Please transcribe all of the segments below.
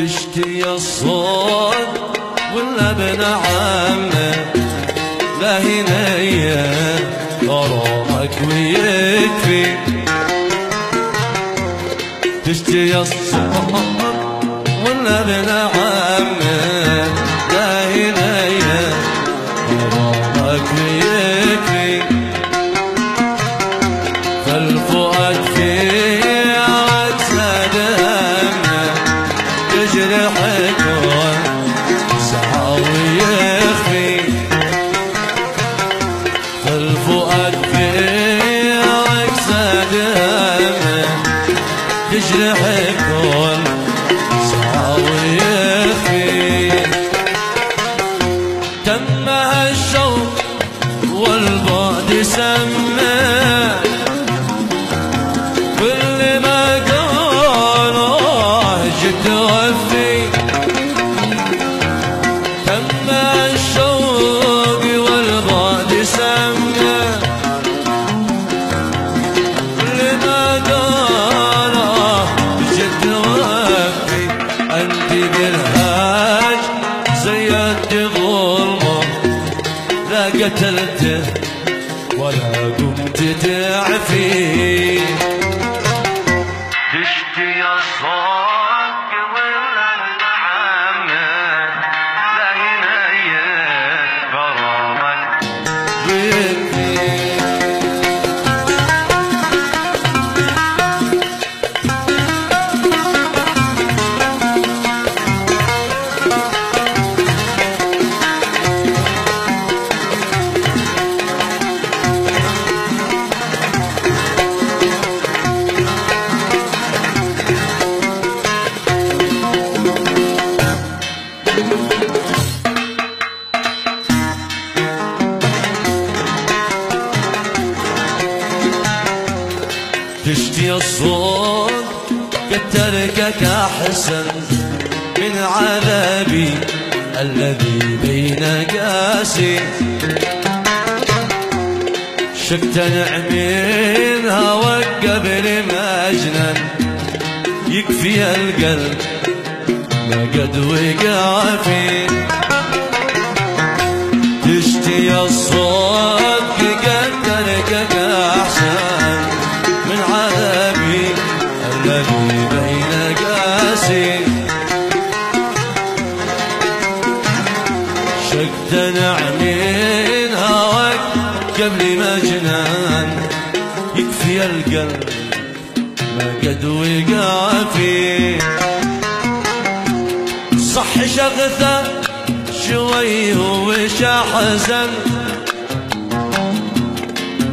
تشتي الصوت ولا ابن عمه لا هنية غرامك ويكفي تشتي الصوت ولا ابن عمه لا هنية غرامك ويكفي فالفؤاد في عكسه دمه يجرحك سعى ويخفي فالفؤاد في عكسه دمه يجرحك سعى ويخفي تمها الشوق والبعد سمه كل ما قاله جد وفي تمها الشوق والبعد سمه كل ما قاله جد وفي انت بالهاج زيدت ظلمه لا قتلته ولا قمت تعفي تشتي الصوت ولا محمد لا هنية غرامك ويكفي تشتي الصوت كتركك أحسن من عذابي الذي بين قاسي شكت نعمين هواك قبل ما أجنن يكفي القلب ما قد وقع فيه تشتي الصوت كتركك أحسن من عذابي الذي بين قاسي شقت نعمين هواك قبل ما جنان يكفي القلب ما قد وقع فيه صح شغثه شوي وش احزن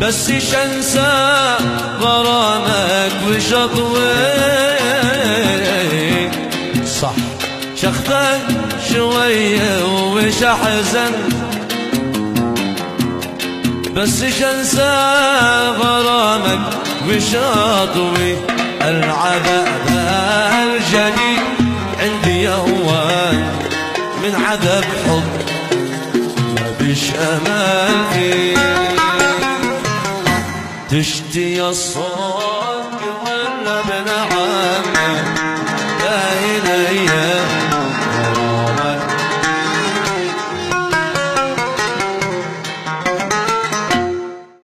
بس شنسى غرامك وشطوي صح شخطك شوية وش أحزن بس شنسى غرامك وشطوي العذاب الجديد عندي يهوان من عذاب حب ما بيش أمل فيه تشتي الصوت ولا بنا